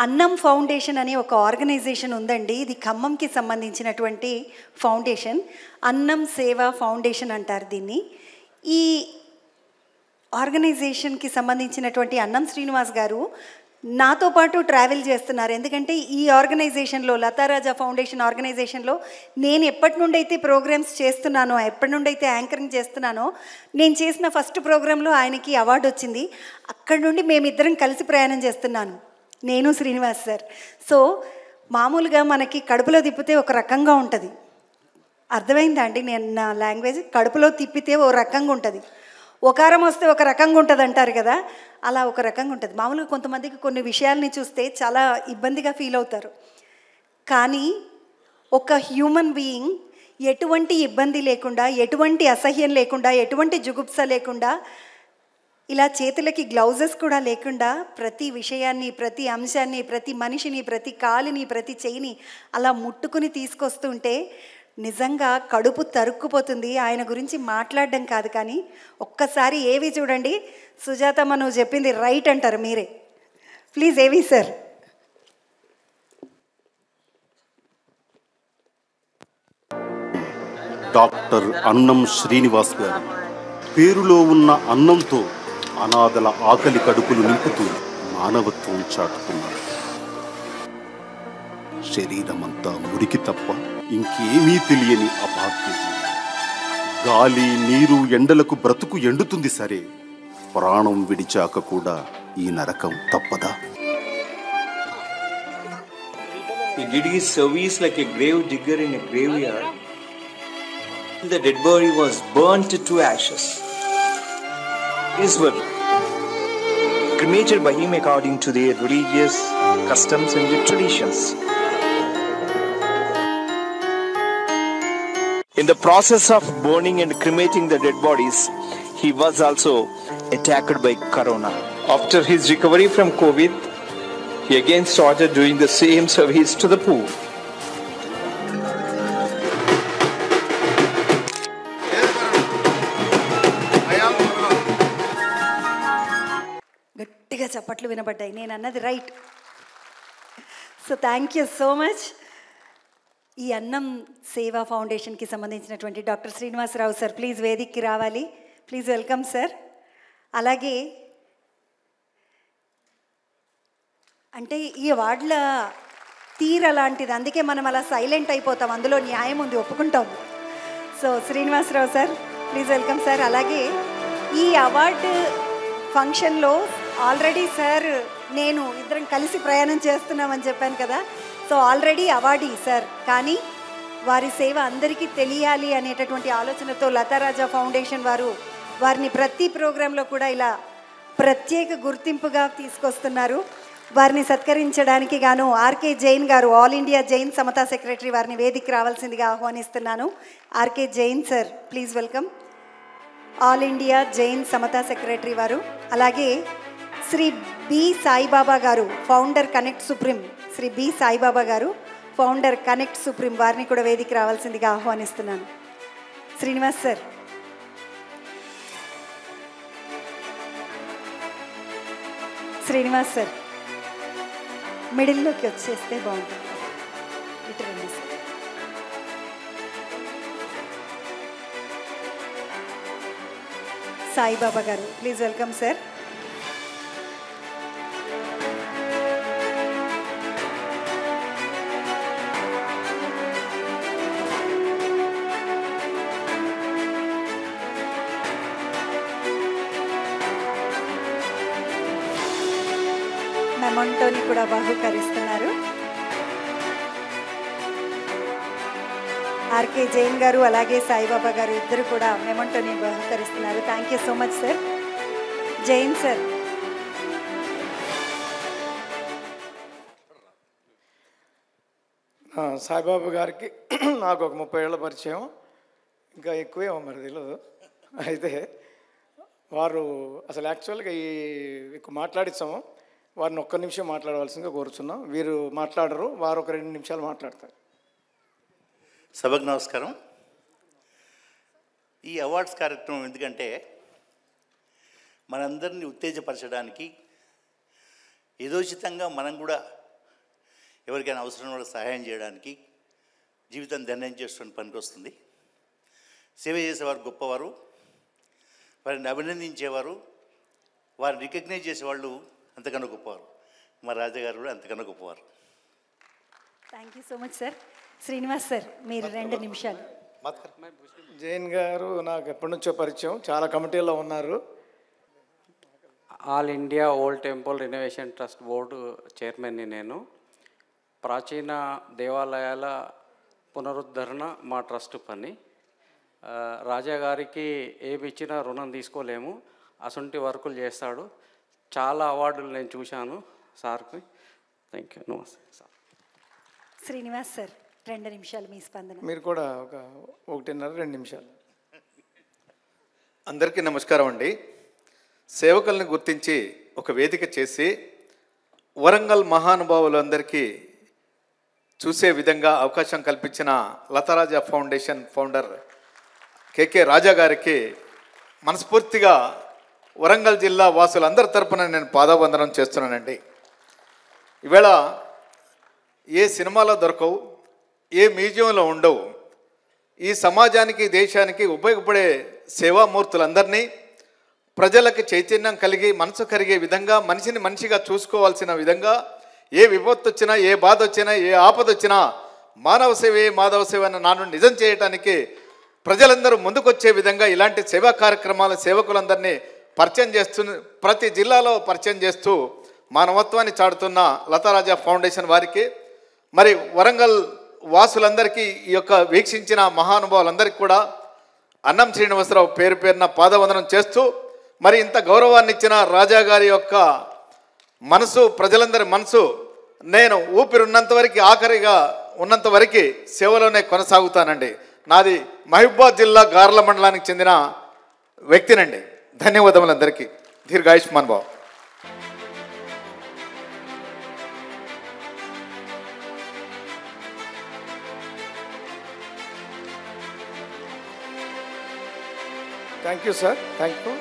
అన్నం ఫౌండేషన్ అనే ఒక ఆర్గనైజేషన్ ఉందండి. ఇది ఖమ్మంకి సంబంధించినటువంటి ఫౌండేషన్. అన్నం సేవ ఫౌండేషన్ అంటారు దీన్ని. ఈ ఆర్గనైజేషన్కి సంబంధించినటువంటి అన్నం శ్రీనివాస్ గారు నాతో పాటు ట్రావెల్ చేస్తున్నారు. ఎందుకంటే ఈ ఆర్గనైజేషన్లో, లతారాజా ఫౌండేషన్ ఆర్గనైజేషన్లో నేను ఎప్పటి నుండి అయితే ప్రోగ్రామ్స్ చేస్తున్నానో, ఎప్పటి నుండి అయితే యాంకరింగ్ చేస్తున్నానో, నేను చేసిన ఫస్ట్ ప్రోగ్రాంలో ఆయనకి అవార్డు వచ్చింది. అక్కడి నుండి మేమిద్దరం కలిసి ప్రయాణం చేస్తున్నాను, నేను శ్రీనివాస్ సార్. సో మామూలుగా మనకి కడుపులో తిప్పితే ఒక రకంగా ఉంటుంది, అర్థమైందా అండి? నేను నా లాంగ్వేజ్ కడుపులో తిప్పితే ఓ రకంగా ఉంటుంది, ఒకారం వస్తే ఒక రకంగా ఉంటుంది అంటారు కదా, అలా ఒక రకంగా ఉంటుంది. మామూలుగా కొంతమందికి కొన్ని విషయాల్ని చూస్తే చాలా ఇబ్బందిగా ఫీల్ అవుతారు. కానీ ఒక హ్యూమన్ బీయింగ్ ఎటువంటి ఇబ్బంది లేకుండా, ఎటువంటి అసహ్యం లేకుండా, ఎటువంటి జుగుప్స లేకుండా, ఇలా చేతులకి గ్లౌజెస్ కూడా లేకుండా ప్రతి విషయాన్ని, ప్రతి అంశాన్ని, ప్రతి మనిషిని, ప్రతి కాలుని, ప్రతి చెయ్యిని అలా ముట్టుకుని తీసుకొస్తుంటే నిజంగా కడుపు తరుక్కుపోతుంది. ఆయన గురించి మాట్లాడడం కాదు, కానీ ఒక్కసారి ఏవి చూడండి. సుజాతమ్మ నువ్వు చెప్పింది రైట్ అంటారు మీరే. ప్లీజ్ ఏవి సార్. డాక్టర్ అన్నం శ్రీనివాస్ గారు పేరులో ఉన్న అన్నంతో అనాథల ఆకలి కడుపులు నింపుతూ మానవత్వం చాటుతున్నారు. శరీరమంతా మురికి తప్ప ఇంకేమీ తెలియని అభాగ్యం. గాలి, నీరు, ఎండలకు బ్రతుకు ఎండుతుంది సరే, ప్రాణం విడిచాక కూడా ఈ నరకం తప్పదా? He did his service like a grave digger in a graveyard. The dead body was burnt to ashes. These were cremated by him according to their religious customs and traditions. In the process of burning and cremating the dead bodies, he was also attacked by corona. After his recovery from COVID, he again started doing the same service to the poor. గట్టిగా చప్పట్లు వినబడ్డాయి. నేను అన్నది right. So thank you so much. ఈ అన్నం సేవా ఫౌండేషన్కి సంబంధించినటువంటి doctor Srinivasarao sir please వేదికకి రావాలి. Please welcome sir. అలాగే అంటే ఈ వార్డుల తీరు అలాంటిది, అందుకే మనం అలా సైలెంట్ అయిపోతాం. అందులో న్యాయం ఉంది, ఒప్పుకుంటాం. So Srinivasarao sir please welcome sir. అలాగే ఈ అవార్డు ఫంక్షన్లో ఆల్రెడీ సార్ నేను ఇద్దరం కలిసి ప్రయాణం చేస్తున్నామని చెప్పాను కదా. సో ఆల్రెడీ అవార్డీ సార్, కానీ వారి సేవ అందరికీ తెలియాలి అనేటటువంటి ఆలోచనతో లతారాజా ఫౌండేషన్ వారు వారిని ప్రతి ప్రోగ్రాంలో కూడా ఇలా ప్రత్యేక గుర్తింపుగా తీసుకొస్తున్నారు. వారిని సత్కరించడానికి గాను ఆర్కే జైన్ గారు, all India Jain Samata secretary, వారిని వేదికకి రావాల్సిందిగా ఆహ్వానిస్తున్నాను. R K Jain sir please welcome. All India Jain Samata secretary వారు. అలాగే శ్రీ బి సాయిబాబా గారు, founder connect supreme, Shri B Saibaba గారు ఫౌండర్ కనెక్ట్ సుప్రీం, వారిని కూడా వేదిక రావాల్సిందిగా ఆహ్వానిస్తున్నాను. శ్రీనివాస్ సార్. శ్రీనివాస్ సార్ మిడిల్లోకి వచ్చేస్తే బాగుంటుంది. ఇటు రండి సార్. సాయిబాబా గారు ప్లీజ్ వెల్కమ్ సార్. మెమంటోని కూడా బహుకరిస్తున్నారు. ఆర్కే జైన్ గారు అలాగే సాయిబాబా గారు ఇద్దరు కూడా మెమంటోని బహుకరిస్తున్నారు. Thank you so much sir. Jain sir. Saibaba గారికి నాకు ఒక 30 ఏళ్ల పరిచయం, ఇంకా ఎక్కువే మరి తెలియదు. అయితే వారు అసలు యాక్చువల్గా ఎక్కువ మాట్లాడిస్తాము, వారిని ఒక్క నిమిషం మాట్లాడవలసిందిగా కోరుచున్నాం. వీరు మాట్లాడరు, వారు ఒక 2 నిమిషాలు మాట్లాడతారు. సభకు నమస్కారం. ఈ అవార్డ్స్ కార్యక్రమం ఎందుకంటే మనందరినీ ఉత్తేజపరచడానికి, యథోచితంగా మనం కూడా ఎవరికైనా అవసరం వాళ్ళకి సహాయం చేయడానికి జీవితం ధన్యం చేస్తున్న పనికి వస్తుంది. సేవ చేసేవారు గొప్పవారు, వారిని అభినందించేవారు, వారిని రికగ్నైజ్ చేసేవాళ్ళు అంతకన్నా గొప్పవారు. మా రాజాగారు కూడా అంతకన్నా గొప్పవారు. Thank you so much sir. Srinivas sir, మీరు 2 నిమిషాలు. జైన్ గారు నాకు ఎప్పటి నుంచో పరిచయం, చాలా కమిటీల్లో ఉన్నారు. All India old temple renovation trust board చైర్మన్ని నేను. ప్రాచీన దేవాలయాల పునరుద్ధరణ మా ట్రస్ట్ పని. రాజా గారికి ఏమి ఇచ్చినా రుణం తీసుకోలేము, అసొంటి వర్కులు చేస్తాడు. చాలా అవార్డులు నేను చూశాను సార్కి. Thank you. నమస్తే సార్. శ్రీనివాస్ సార్, 2 నిమిషాలు మీ స్పందన. మీరు కూడా ఒక 1.5-2 నిమిషాలు. అందరికీ నమస్కారం అండి. సేవకుల్ని గుర్తించి ఒక వేదిక చేసి వరంగల్ మహానుభావులందరికీ చూసే విధంగా అవకాశం కల్పించిన లతారాజా ఫౌండేషన్ ఫౌండర్ కేకే రాజా గారికి మనస్ఫూర్తిగా వరంగల్ జిల్లా వాసులందరి తరపున నేను పాదావందనం చేస్తున్నానండి. ఈవేళ ఏ సినిమాలో దొరకవు, ఏ మ్యూజియంలో ఉండవు. ఈ సమాజానికి దేశానికి ఉపయోగపడే సేవామూర్తులందరినీ ప్రజలకు చైతన్యం కలిగి మనసు కరిగే విధంగా మనిషిని మనిషిగా చూసుకోవాల్సిన విధంగా ఏ విపత్తు వచ్చినా, ఏ బాధ వచ్చినా, ఏ ఆపద వచ్చినా మానవ సేవే మాధవ సేవ అన్న నాను నిజం చేయడానికి ప్రజలందరూ ముందుకొచ్చే విధంగా ఇలాంటి సేవా కార్యక్రమాల సేవకులందరినీ పరిచయం చేస్తూ ప్రతి జిల్లాలో పరిచయం చేస్తూ మానవత్వాన్ని చాటుతున్న లతారాజా ఫౌండేషన్ వారికి, మరి వరంగల్ వాసులందరికీ ఈ యొక్క వీక్షించిన మహానుభావులందరికీ కూడా అన్నం శ్రీనివాసరావు పేరు పేరున పాదవందనం చేస్తూ, మరి ఇంత గౌరవాన్ని ఇచ్చిన రాజా గారి యొక్క మనసు, ప్రజలందరి మనసు, నేను ఊపిరున్నంత వరకు, ఆఖరిగా ఉన్నంత వరకు సేవలోనే కొనసాగుతానండి. నాది మహబూబాద్ జిల్లా గార్ల మండలానికి చెందిన వ్యక్తినండి. ధన్యవాదములు అందరికీ. దీర్ఘాయుష్మాన్ బాబు. Thank you sir. Thank you.